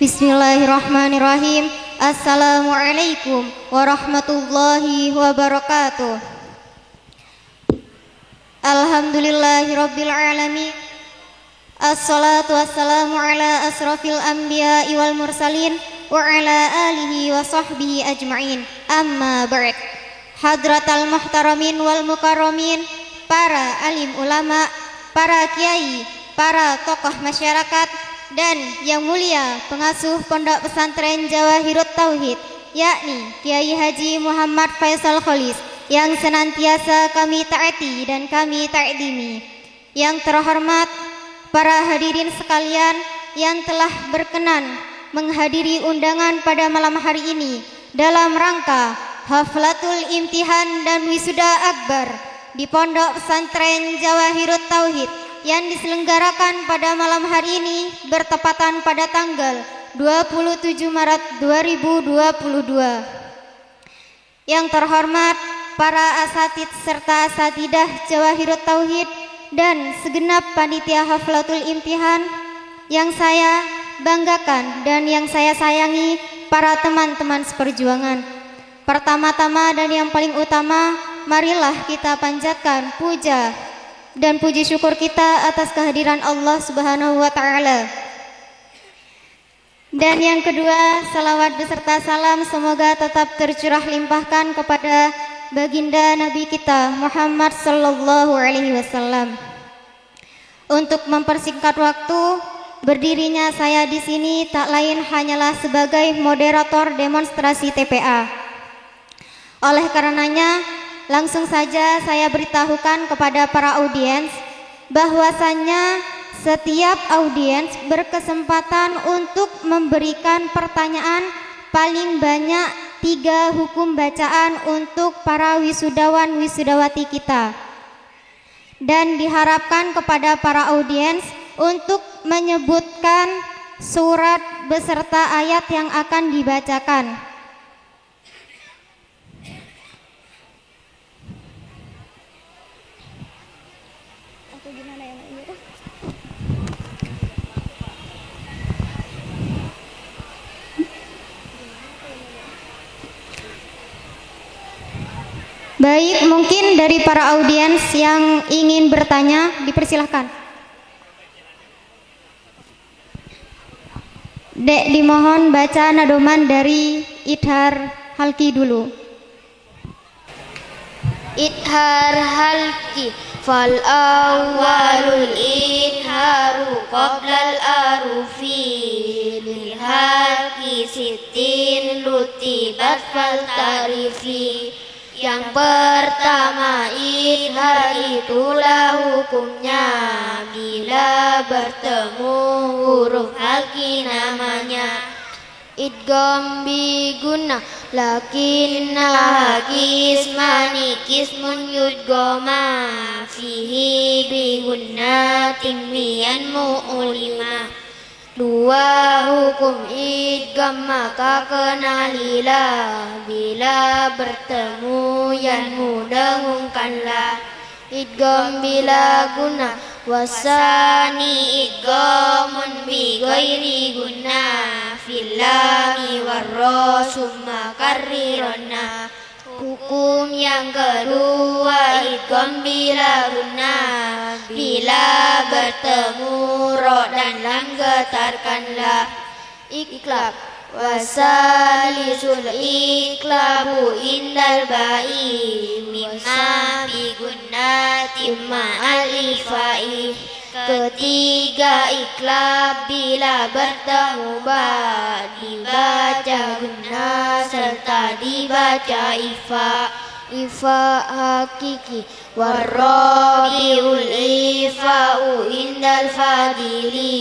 Bismillahirrahmanirrahim. Assalamualaikum warahmatullahi wabarakatuh. Alhamdulillahirabbil alamin. Assalatu wassalamu ala asrafil anbiya'i wal mursalin wa ala alihi wa sahbihi ajma'in. Amma ba'd. Hadratal muhtaramin wal mukarramin, para alim ulama, para kiai, para tokoh masyarakat, dan yang mulia pengasuh Pondok Pesantren Jawahirut Tauhid, yakni Kiai Haji Muhammad Faisal Kholis, yang senantiasa kami taati dan kami ta'zimi. Yang terhormat para hadirin sekalian yang telah berkenan menghadiri undangan pada malam hari ini dalam rangka Haflatul Imtihan dan Wisuda Akbar di Pondok Pesantren Jawahirut Tauhid yang diselenggarakan pada malam hari ini bertepatan pada tanggal 27 Maret 2022. Yang terhormat para asatidz serta asatidah Jawahirut Tauhid dan segenap panitia Haflatul Imtihan yang saya banggakan dan yang saya sayangi, para teman-teman seperjuangan. Pertama-tama dan yang paling utama, marilah kita panjatkan puja dan puji syukur kita atas kehadiran Allah Subhanahu wa ta'ala. Dan yang kedua, salawat beserta salam semoga tetap tercurah limpahkan kepada baginda Nabi kita Muhammad sallallahu alaihi wasallam. Untuk mempersingkat waktu, berdirinya saya di sini tak lain hanyalah sebagai moderator demonstrasi TPA. Oleh karenanya, langsung saja saya beritahukan kepada para audiens bahwasannya setiap audiens berkesempatan untuk memberikan pertanyaan paling banyak 3 hukum bacaan untuk para wisudawan wisudawati kita. Dan diharapkan kepada para audiens untuk menyebutkan surat beserta ayat yang akan dibacakan. Baik, mungkin dari para audiens yang ingin bertanya, dipersilahkan. Dek, dimohon baca nadoman dari Idhar Halki dulu. Idhar Halki. Fal awwalul idharu qoblal arufi lil halki sittin lutibat fal tarifi. Yang pertama, idhar itulah hukumnya bila bertemu huruf halki namanya. Idgham bi gunnah lakinna kismani kismun yudghama fihi bi gunnatin mian mu'ulima. 2 hukum idgham maka kenalilah bila bertemu yang mudahumkanlah. Idgham bila guna wasani idghamun bi ghairi guna fil lami warra summa karrirna. Hukum yang kedua, idgham bila guna bila bertemu ro dan lam getarkanlah. Iklab wasalisul iklabu indal ba'i mimma bi gunnati ma'al ifai. Ketiga, iklab bila bertemu ba dibaca guna serta dibaca ifa. Ifa hakiki warrabiul ifa'u indal fadili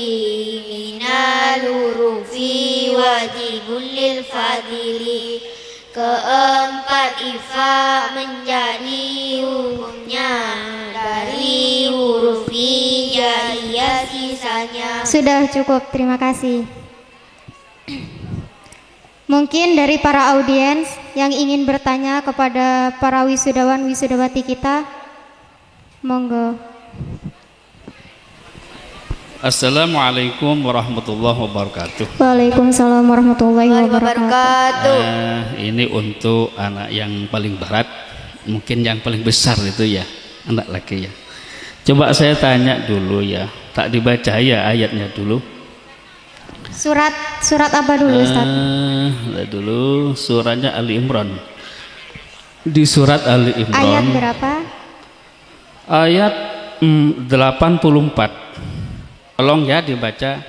minal hurufi wajibul lil fadili. Keempat, ifa menjadi hukumnya dari huruf hijaiyah sisanya. Sudah cukup, terima kasih. Mungkin dari para audiens yang ingin bertanya kepada para wisudawan wisudawati kita, monggo. Assalamualaikum warahmatullahi wabarakatuh. Waalaikumsalam warahmatullahi wabarakatuh. Ini untuk anak yang paling berat, mungkin yang paling besar itu ya, anak laki ya. Coba saya tanya dulu ya, tak dibaca ya ayatnya dulu. Surat apa dulu Ustaz? Dulu suratnya Ali Imran. Di surat Ali Imran. Ayat berapa? Ayat 84. Tolong ya dibaca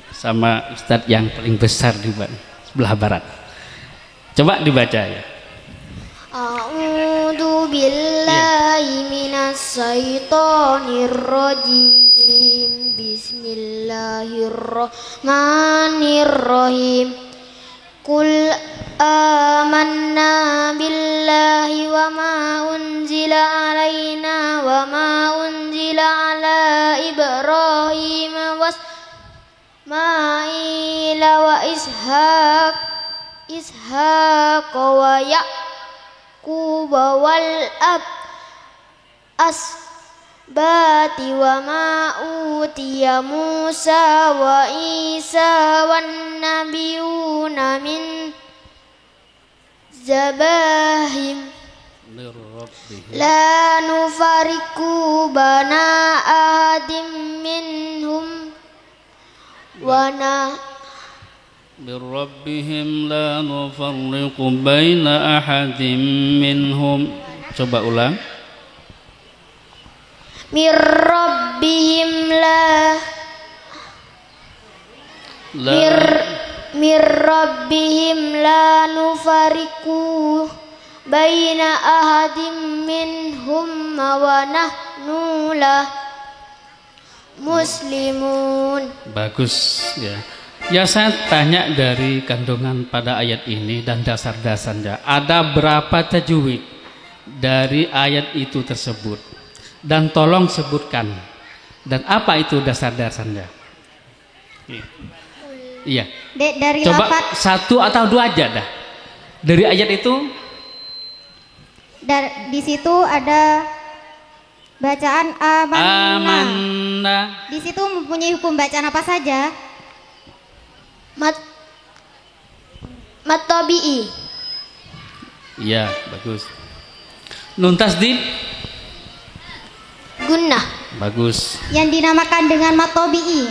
sama Ustadz yang paling besar di sebelah barat. Coba dibaca ya. A'udzu billahi minas syaitonir rajim. Bismillahirrahmanirrahim. Qul amanna billahi wa ma unzila alaina wa ma unzila ala Ibrahim was Ma'ila wa Ishaq wa Yaqub wal asbati wa ma utiya Musa wa Isa wan nabiyuna min zabahim la nufariku bana ahadim minhum wana Birrabbihim la nufarriqu baina ahadim minhum. Coba ulang. Mirrabbihim la nufariku baina ahadim minhum wa nahnu la muslimun. Bagus ya. Ya saya tanya dari kandungan pada ayat ini dan dasar-dasarnya. Ada berapa tajwid dari ayat itu tersebut? Dan tolong sebutkan. Dan apa itu dasar-dasarnya? Iya. Dari coba lafaz, satu atau dua aja dah. Dari ayat itu. Di situ ada bacaan amanna. Di situ mempunyai hukum bacaan apa saja? Mat tabi'i. Iya, bagus. Nun tasdid. Gunnah. Bagus. Yang dinamakan dengan mat tabi'i.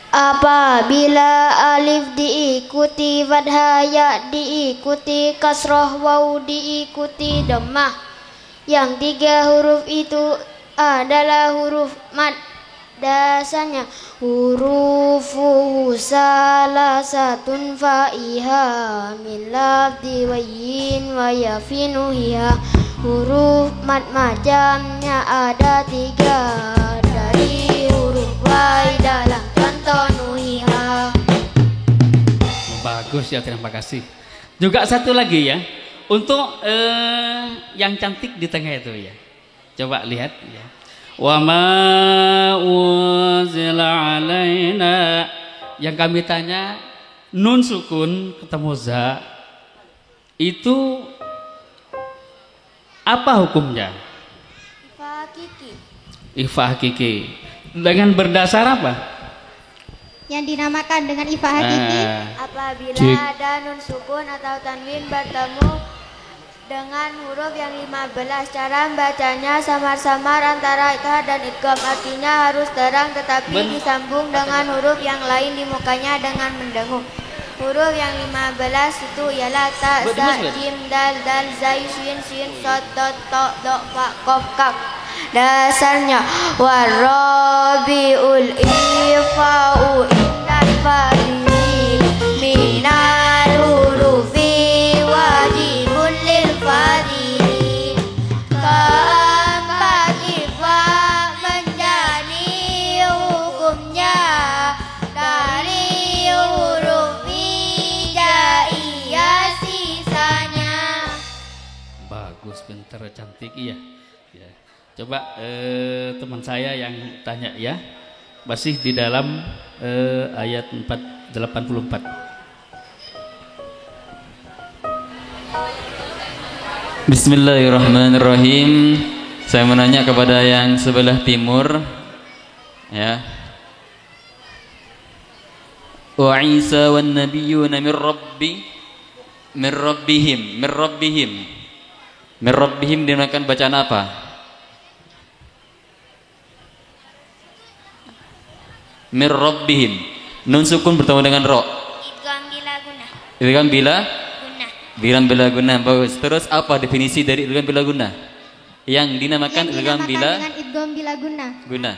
Apabila alif diikuti fathah, ya diikuti kasroh, waw diikuti dhammah. Yang tiga huruf itu adalah huruf mad. Dasarnya hurufu salasatun fa'iha min lafdi wayyin wa yafinuhiha. Huruf mad macamnya ada tiga dari huruf wai dalam contoh nuhiha. Bagus ya, terima kasih. Juga satu lagi ya, untuk yang cantik di tengah itu ya. Coba lihat ya. Wa ma unzila alaina. Yang kami tanya, nun sukun ketemu za itu apa hukumnya? Ifa hakiki. Dengan berdasar apa? Yang dinamakan dengan ifa hakiki. Apabila ada nun sukun atau tanwin bertemu dengan huruf yang 15, cara membacanya samar-samar antara ikhfa dan idgham. Artinya harus terang tetapi disambung dengan huruf yang lain di mukanya dengan mendengung. Huruf yang 15 itu ialah ta, sa, jim, dal, dal, zai, shin, shin, sod, dot, to, do, fa, kof, kaf. Dasarnya warabiul ifa'u indal fadili minal hurufi wajibul lil fadili. Keempat ifa menjadi hukumnya dari huruf hijaiyah sisanya. Bagus, pintar, cantik, iya. Ya. Coba teman saya yang tanya ya, masih di dalam ayat 84. Bismillahirrahmanirrahim. Saya menanya kepada yang sebelah timur, ya. wa Isa wan nabiyyuna min rabbihim dinamakan bacaan apa? Min rabbihim. Nun sukun bertemu dengan ro. Idgham bila guna. Bagus. Terus apa definisi dari idgham bila guna? Yang dinamakan idgham bila guna. Bila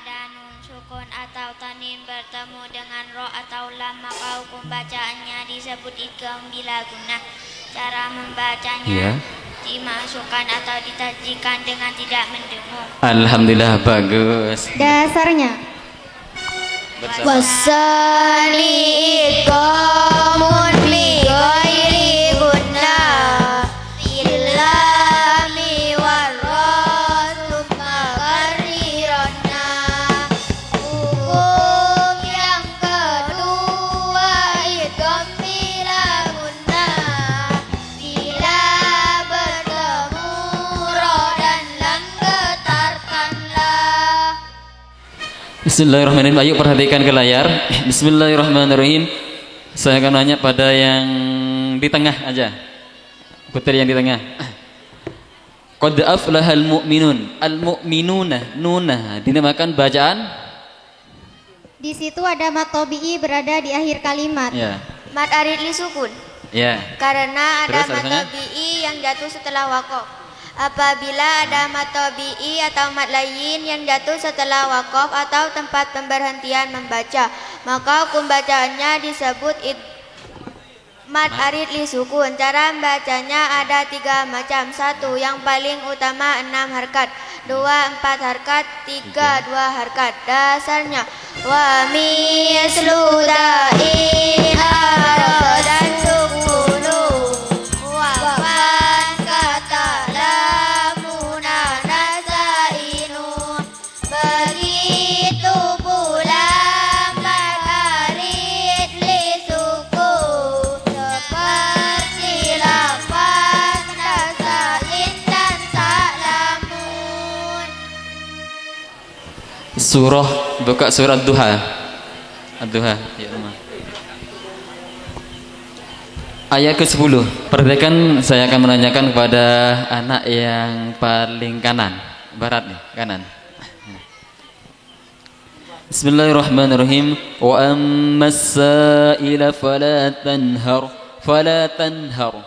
ada nun sukun atau tanwin bertemu dengan ro atau lam, maka hukum bacaannya disebut idgham bila guna. Cara membacanya dimasukkan atau ditajikan dengan tidak mendengung. Alhamdulillah, bagus. Dasarnya wasali idghamun li ghairi gunna illami warrasu makarrironna. Hukum yang kedua idgham bila gunna bila bertemu ro dan lam getarkanlah. Bismillahirrahmanirrahim. Ayo perhatikan ke layar. Bismillahirrahmanirrahim. Saya akan nanya pada yang di tengah aja. Putri yang di tengah. Qad aflahal mu'minun. Al-mu'minuna nunah dinamakan bacaan. di situ ada mat tabi'i berada di akhir kalimat. Ya. Mat arid li sukun. Ya. Karena ada Terus, mat alasannya? tabi'i yang jatuh setelah wakof. Apabila ada mat tabi'i atau mat lain yang jatuh setelah wakof atau tempat pemberhentian membaca, maka hukum bacaannya disebut mat arid li sukun. Cara membacanya ada 3 macam. 1. Yang paling utama 6 harkat, 2. 4 harkat, 3. 2 harkat. Dasarnya wa mislu da'in dan sukunu wa fan kata lamuna nasainu. Begitu pula mat arid li sukun seperti lafaz nasain dan salamun. Surah, buka surat Duha. Ad-Duha, ya rumah. Ayat ke-10. Perhatikan, saya akan menanyakan kepada anak yang paling kanan, barat nih, kanan. Bismillahirrahmanirrahim. Wa ammas sa'ila fala tanhar. Fala tanhar.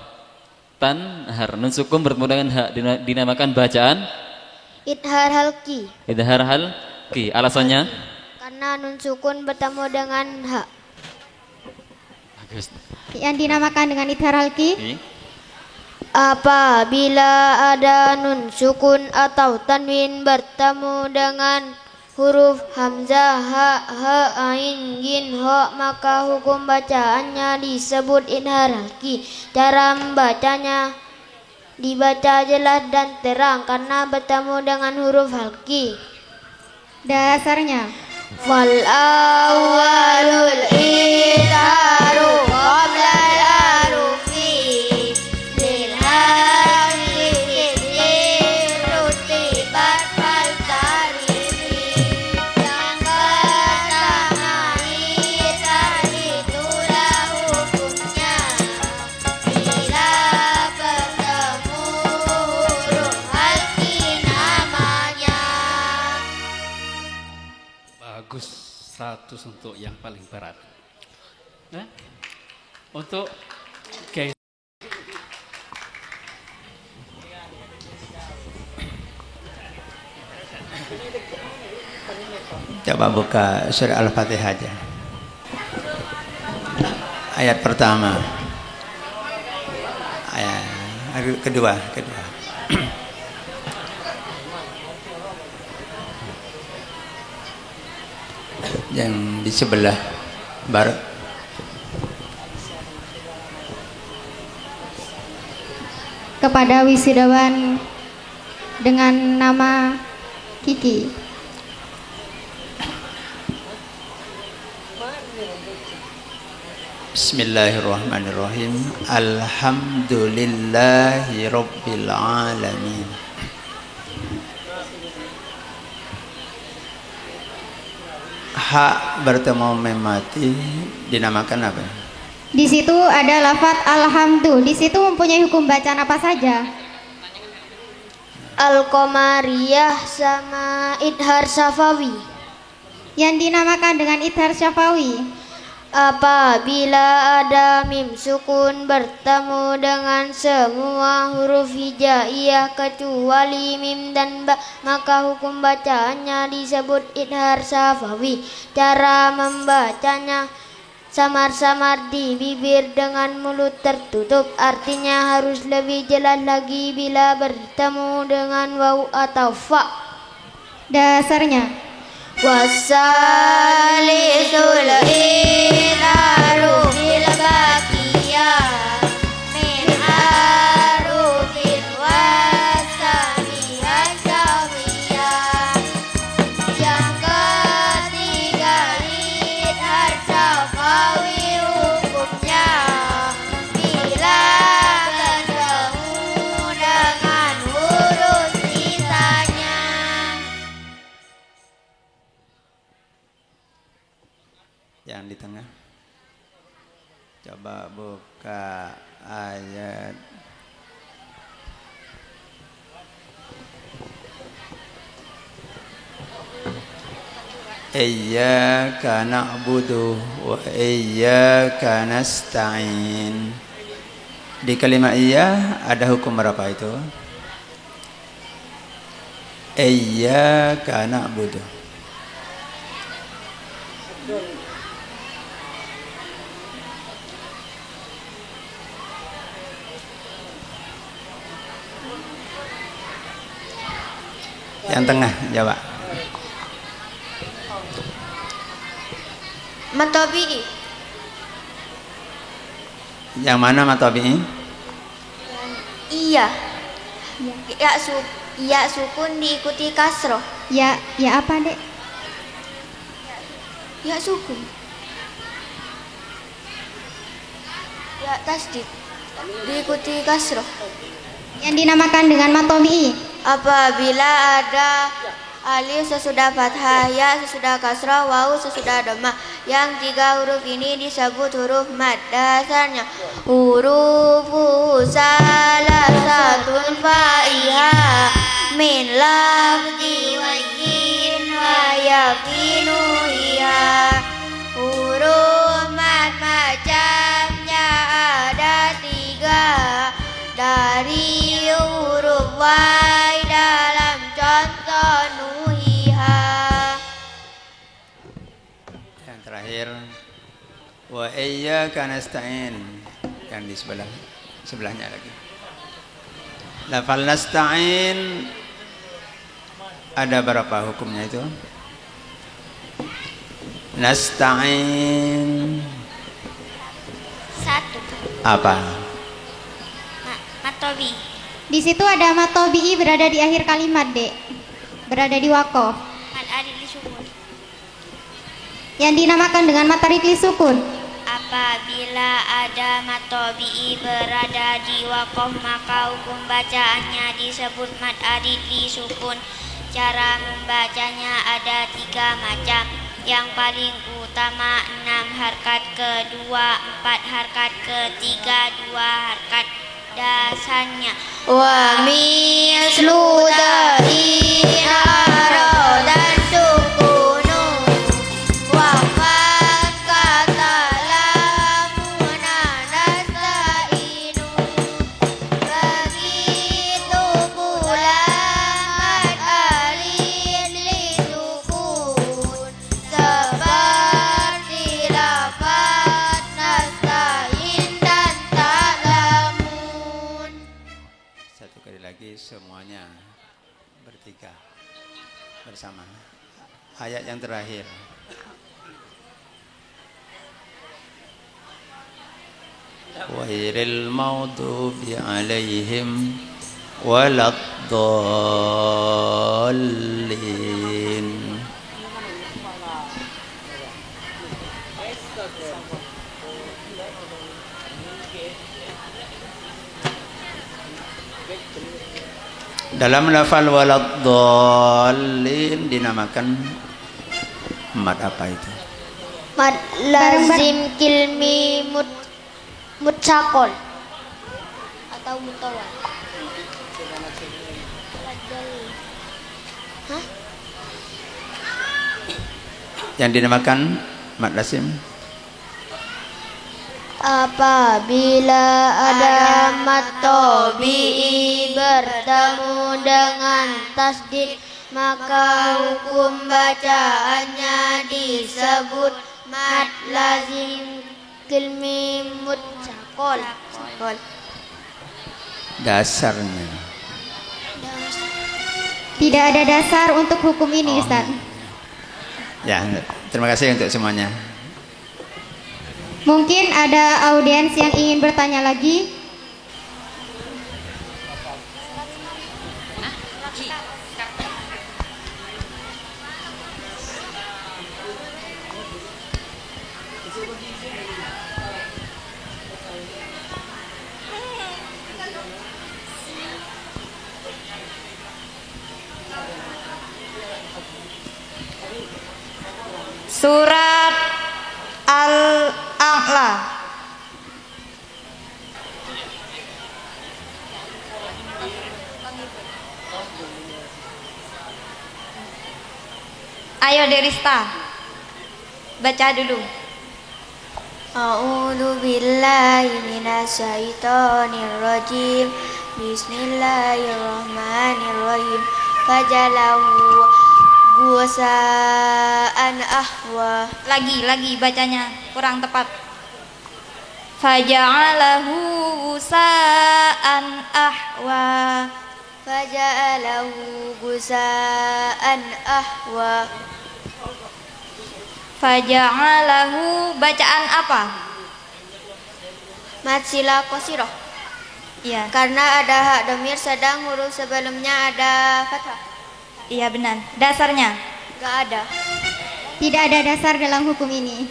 Tanhar, nun sukun bertemu dengan ha, dinamakan bacaan Idhar halki. idhar halqi. Alasannya? Karena nun sukun bertemu dengan ha. Bagus. Yang dinamakan dengan idhar halqi Apabila ada nun sukun atau tanwin bertemu dengan huruf hamzah, ha, ha, ain, gin, ho, maka hukum bacaannya disebut idhar halki. Cara membacanya dibaca jelas dan terang karena bertemu dengan huruf halki. dasarnya Wal awwalul idharu qabla al-harufi lil hamzi rutibat fal tarifi. Yang pertama idhar itulah hukumnya bila bertemu huruf halki namanya. Bagus, 100 untuk yang paling berat. Nah, untuk guys. Coba buka surah Al-Fatihah aja. Ayat pertama. Ayat kedua. Yang di sebelah barat. kepada wisudawan dengan nama Kiki. Bismillahirrahmanirrahim. Alhamdulillahi rabbil alamin. hak bertemu mim mati dinamakan apa? Di situ ada lafaz alhamdu. Di situ mempunyai hukum bacaan apa saja? Al-Qamariyah sama Idhar Safawi. Yang dinamakan dengan idhar syafawi. Apabila ada mim sukun bertemu dengan semua huruf hijaiyah kecuali mim dan ba, maka hukum bacaannya disebut idhar safawi. Cara membacanya samar-samar di bibir dengan mulut tertutup. Artinya harus lebih jelas lagi bila bertemu dengan waw atau fa. Dasarnya Wasalisul idharu fil baqiyah min arufin wasami asyawiyah. Yang ketiga idhar syafawi hukumnya bila bertemu dengan huruf sisanya. Yang di tengah. Coba buka ayat Iyyaka na'budu wa iyyaka nasta'in. Di kalimat iya ada hukum berapa itu? Iyyaka na'budu. Yang tengah jawab. Matabi'i. Yang mana matabi'i? Iya. Ya sukun diikuti kasroh. ya apa, Dek? Ya sukun. Ya tasdid diikuti kasroh. Yang dinamakan dengan matobi'i. Apabila ada alif sesudah fathah, ya sesudah kasrah, waw sesudah dhammah. Yang tiga huruf ini disebut huruf mad. Dasarnya hurufu salasatun fa'iha min lafzi wajin wa yakinu iya. Huruf mad macamnya ada tiga. Dari huruf wai dalam contoh nuhiha. Yang terakhir wa iyyaka nasta'in. Yang di sebelahnya lagi. Lafal nasta'in ada berapa hukumnya itu? Nasta'in Satu. apa? Matobi. Di situ ada matobi'i berada di akhir kalimat, Dek. Berada di wakof. Adili sukun. Yang dinamakan dengan matarikli sukun. Apabila ada matobi'i berada di wakof, maka hukum bacaannya disebut mad adili sukun. Cara membacanya ada tiga macam. Yang paling utama 6 harkat, kedua 4 harkat, ketiga 2 harkat. Dasarnya wa mislu ta'inaro dan sukunu wa qad kata lamuna nasta'inu. Begitu pula mad alif li sukun seperti lafaz nasta'in dan ta'lamun. Satu kali lagi semuanya bertiga bersama. Ayat yang terakhir. Ghairil maghdubi alaihim waladdallin. Dalam lafal waladdallin dinamakan Mat apa itu? Mad lazim kilmi mutsakol atau mutawal. Hah? Yang dinamakan mad lazim? Apabila ada mad tabi'i bertemu dengan tasdid, maka hukum bacaannya disebut mad lazim kilmi mutsakol. Dasarnya. Tidak ada dasar untuk hukum ini, Ustaz. Ya, terima kasih untuk semuanya. Mungkin ada audiens yang ingin bertanya lagi. Surat Al-A'la. Ayo Derista, baca dulu. A'udzu billahi minasyaitonir rajim. Bismillahirrahmanirrahim. Fajalahu gusaan ahwa. Lagi bacanya kurang tepat. Faja'alahu gusaan ahwa. Faja'alahu gusaan ahwa. Faja'alahu bacaan apa? Mad sila qasirah. Iya, Karena ada hak dhamir sedang huruf sebelumnya ada fathah. iya benar. Dasarnya Gak ada. Tidak ada dasar dalam hukum ini.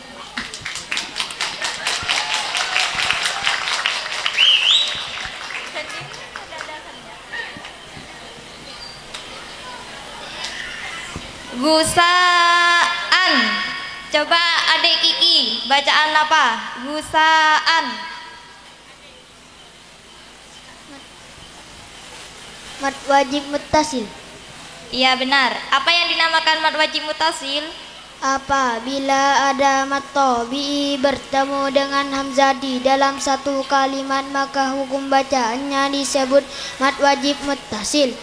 Gusaan. Coba adik Kiki, bacaan apa? Gusaan. Mad wajib muttasil. Iya benar. Apa yang dinamakan mad wajib mutasil? Apabila ada mad tabi'i bertemu dengan hamzah di dalam satu kalimat, maka hukum bacaannya disebut mad wajib muttasil.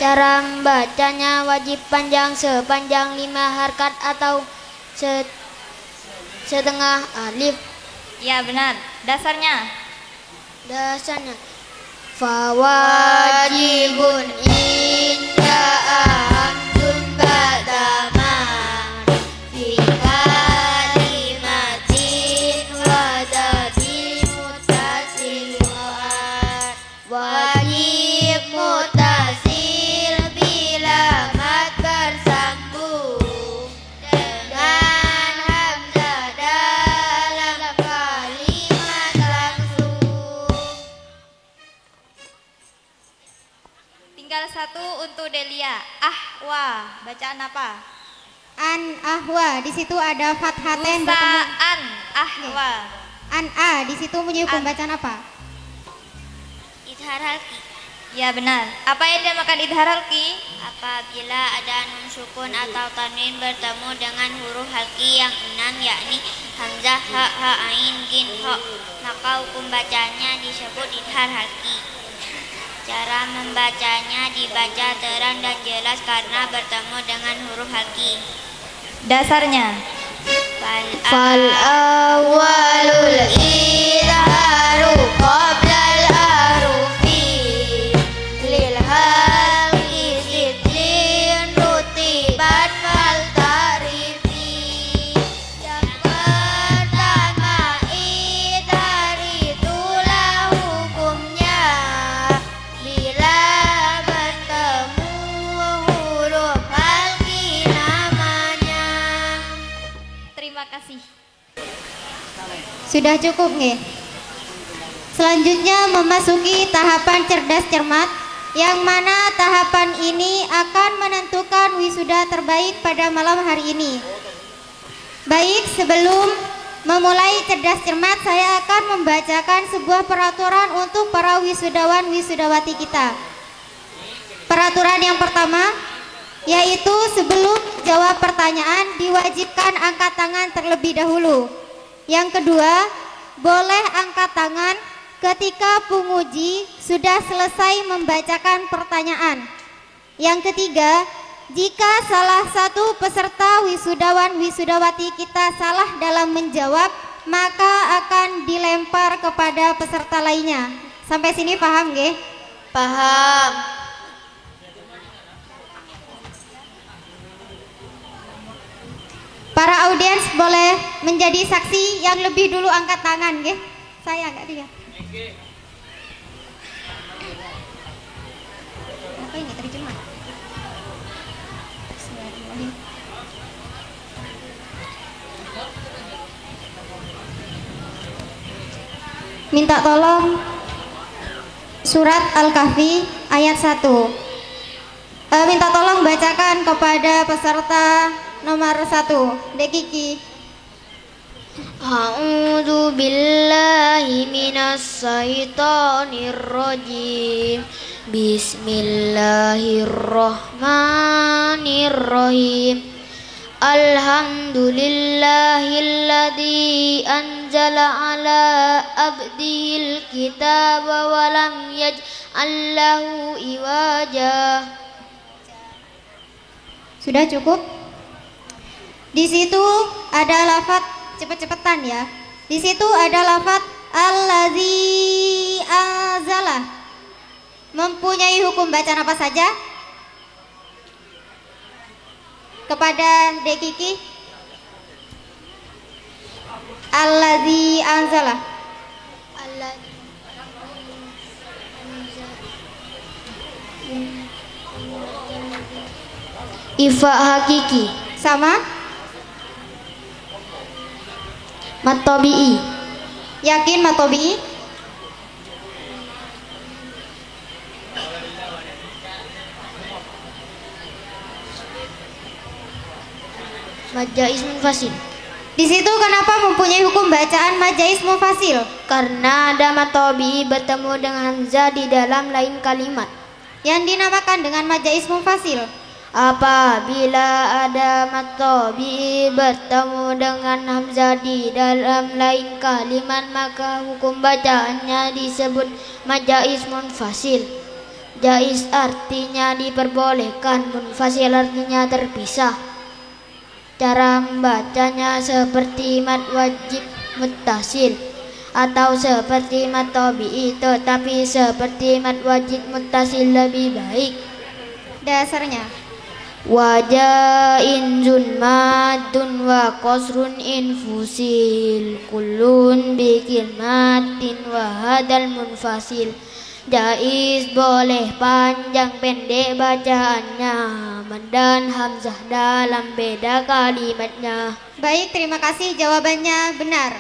Cara membacanya wajib panjang sepanjang 5 harkat atau setengah alif. Iya benar. Dasarnya Dasarnya fawajibun inda amdun ba'dama fi kalimatin wadadi mutasil wajib mutasil bila mad bersambung dengan hamzah dalam kalimat langsung. tinggal satu untuk Delia. Ahwa, bacaan apa? An ahwa, di situ ada fathaten bertemu. Gusaan ahwa. An a, di situ punya hukum bacaan apa? Idhar halki. Ya benar. Apa yang dinamakan idhar halki? Apabila ada nun sukun atau tanwin bertemu dengan huruf halki yang 6, yakni hamzah, ha, ha, ain, gin, ho, maka hukum bacanya disebut idhar halki. Cara membacanya dibaca terang dan jelas karena bertemu dengan huruf halki. Dasarnya Fal awwalul idharu qoblal arufi lil halki sidlin rutibat fal tarifi. Yang pertama idhar itulah hukumnya bila bertemu huruf halki namanya. terima kasih. Sudah cukup nggih? Selanjutnya memasuki tahapan cerdas cermat. yang mana tahapan ini akan menentukan wisuda terbaik pada malam hari ini. Baik, sebelum memulai cerdas cermat, saya akan membacakan sebuah peraturan untuk para wisudawan wisudawati kita. Peraturan yang pertama, yaitu sebelum jawab pertanyaan diwajibkan angkat tangan terlebih dahulu. Yang kedua, boleh angkat tangan ketika penguji sudah selesai membacakan pertanyaan. Yang ketiga, jika salah satu peserta wisudawan wisudawati kita salah dalam menjawab, maka akan dilempar kepada peserta lainnya. Sampai sini paham nggih? Paham. Para audiens boleh menjadi saksi yang lebih dulu angkat tangan nggih. Saya agak dia. Apa ini terjemah? Minta tolong surat Al-Kahfi ayat 1. Minta tolong bacakan kepada peserta nomor 1, Dek Kiki. A'udzu billahi minas syaitonir rajim. Bismillahirrahmanirrahim. Alhamdulillahilladzi anzala ala abdihil kitaba wa lam yaj'al lahu iwaja. Sudah cukup? Di situ ada lafaz, cepet-cepetan ya. Di situ ada lafaz allazi anzala. Mempunyai hukum bacaan apa saja? Kepada Dek Kiki. Allazi anzala. Ifa hakiki Sama? matobi'i. Yakin matobi? Majais munfasil. Di situ kenapa mempunyai hukum bacaan majais mufasil? Karena ada matobi'i bertemu dengan hamzah di dalam lain kalimat. Yang dinamakan dengan majais mufasil. Apabila ada matobi'i bertemu dengan hamzah di dalam lain kalimat, maka hukum bacaannya disebut majais munfasil. Jais artinya diperbolehkan, munfasil artinya terpisah. Cara membacanya seperti mad wajib muttasil atau seperti mad tabi'i, tetapi seperti mad wajib muttasil lebih baik. Dasarnya Wajain zun madun wa qasrun infusil kullun bikin matin wa hadal munfasil. Jais boleh panjang pendek bacaannya, dan hamzah dalam beda kalimatnya. baik, terima kasih, jawabannya benar.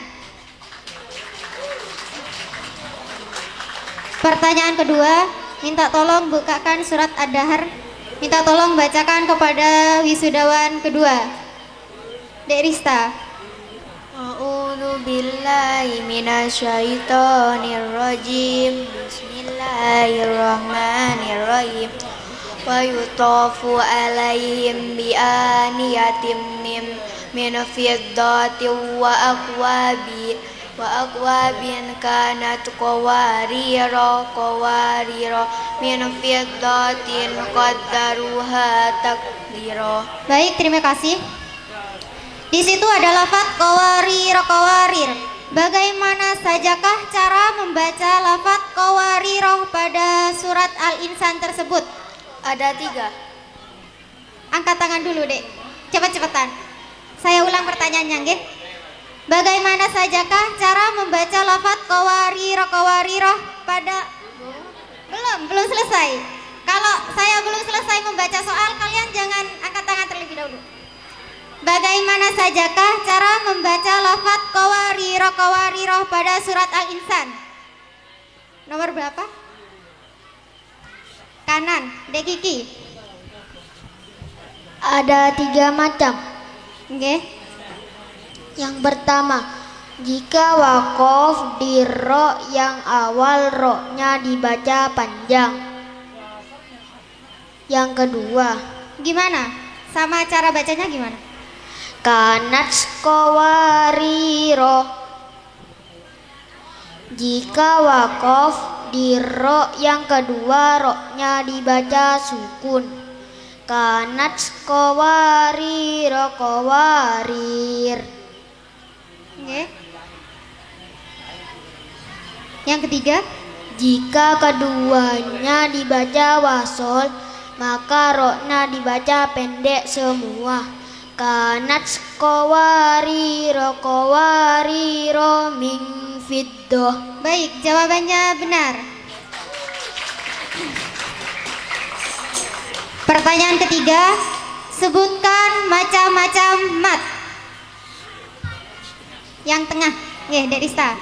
Pertanyaan kedua, minta tolong bukakan surat Ad-Dahr. Minta tolong bacakan kepada wisudawan kedua, Dek Rista. A'udzu billahi minasyaitonir rajim. Bismillahirrahmanirrahim. Wa yutafu alaihim bi aniyatim min fiddatin wa akwabin kanat qawarira min fiddatin qaddaruha taqdira. Baik, terima kasih. Di situ ada lafaz qawarir. Bagaimana sajakah cara membaca lafaz qawarir pada surat Al-Insan tersebut? Ada 3. Angkat tangan dulu, Dek. Cepat-cepatan. Saya ulang pertanyaannya, nggih. Bagaimana sajakah cara membaca lafaz qawarir pada belum selesai. Kalau saya belum selesai membaca soal, kalian jangan angkat tangan terlebih dahulu. Bagaimana sajakah cara membaca lafaz qawarir pada surat Al-Insan? Nomor berapa? kanan. Dek Kiki. Ada 3 macam. Oke. Yang pertama, jika wakof di ro yang awal ro-nya dibaca panjang. Yang kedua, Gimana? Sama cara bacanya gimana? kanat skowariro. Jika wakof di ro yang kedua ro-nya dibaca sukun. Kanat skowariro kowarir. Oke. Yang ketiga, Jika keduanya dibaca wasol, maka ro-nya dibaca pendek semua. Kanat kowariro kowariro min fiddoh. baik, jawabannya benar. Pertanyaan ketiga, sebutkan macam-macam mat. Yang tengah, ya, Dek Rista.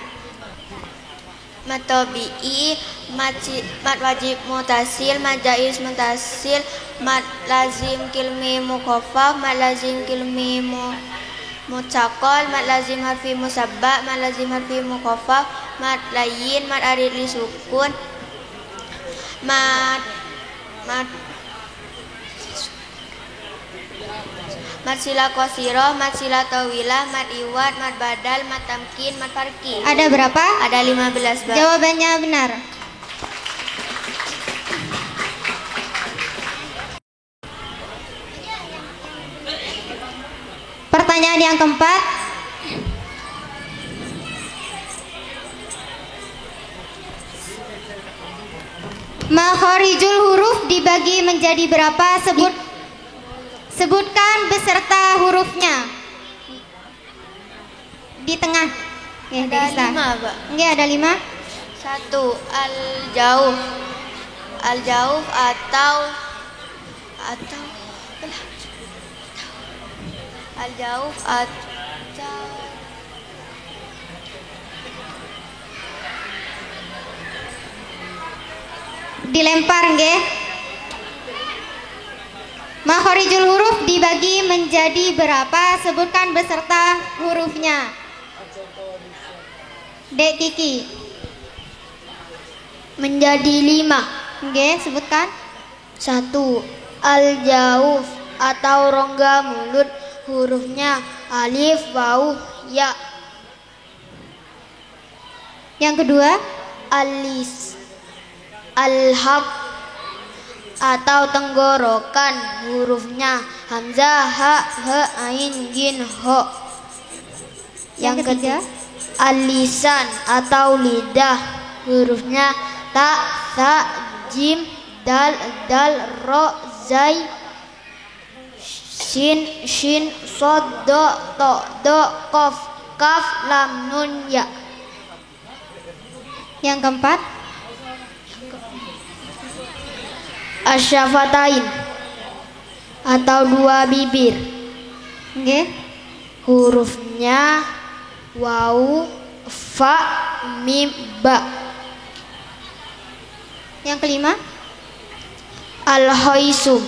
Mat tabi'i, mat wajib mutasil, mat jaiz mutasil, mat lazim kilmi mukhafaf, mat lazim kilmi mutsaqal, mat lazim harfi musabba, mat lazim harfi mukhafaf, mat layyin, mat arid li sukun, mat sila qasirah, mat sila tawilah, mat iwad, mat badal, mat tamkin, mat farki. Ada berapa? Ada 15 bab. Jawabannya benar. Pertanyaan yang keempat, makhorijul huruf dibagi menjadi berapa? Sebutkan beserta hurufnya. Di tengah. Ya, Ada 5, Pak. Enggak, ada 5. 1. Al-jauh. Al-jauh atau al-jauh atau dilempar nggih. Makhorijul huruf dibagi menjadi berapa? Sebutkan beserta hurufnya. Dek Kiki. menjadi 5. Nggih, sebutkan. 1. Al-jauh atau rongga mulut, hurufnya alif, waw, ya. Yang kedua, Alis. Al-haq atau tenggorokan, hurufnya hamzah, ha, he, ain, jin, ho. yang ketiga, Al-lisan atau lidah, hurufnya ta, sa, jim, dal, dal, ro, zai, sin, shin, sod, do, to, do, kof, kaf, lam, nun, ya. yang keempat, Asyafatain atau 2 bibir, nggih. hurufnya waw, fa, mim, ba. Yang kelima, Al-hoisum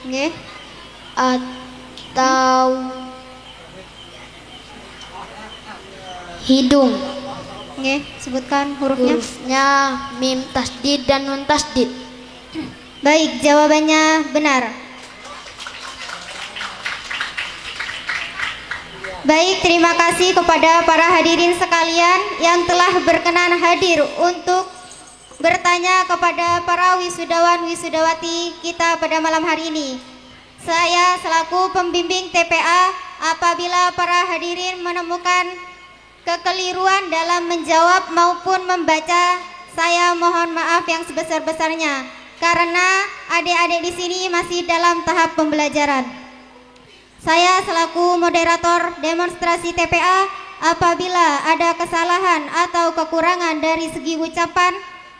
nggih. atau hidung, Nggih, sebutkan hurufnya. hurufnya mim tasdid dan nun tasdid. Baik, jawabannya benar. Baik, terima kasih kepada para hadirin sekalian yang telah berkenan hadir untuk bertanya kepada para wisudawan wisudawati kita pada malam hari ini. Saya selaku pembimbing TPA, apabila para hadirin menemukan kekeliruan dalam menjawab maupun membaca, saya mohon maaf yang sebesar-besarnya karena adik-adik di sini masih dalam tahap pembelajaran. Saya selaku moderator demonstrasi TPA, apabila ada kesalahan atau kekurangan dari segi ucapan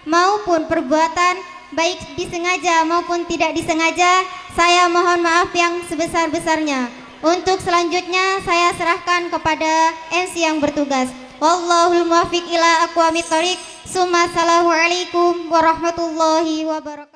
maupun perbuatan, baik disengaja maupun tidak disengaja, saya mohon maaf yang sebesar-besarnya. Untuk selanjutnya saya serahkan kepada MC yang bertugas. Wallahul muwaffiq ila aqwamit thoriq. Assalamualaikum warahmatullahi wabarakatuh.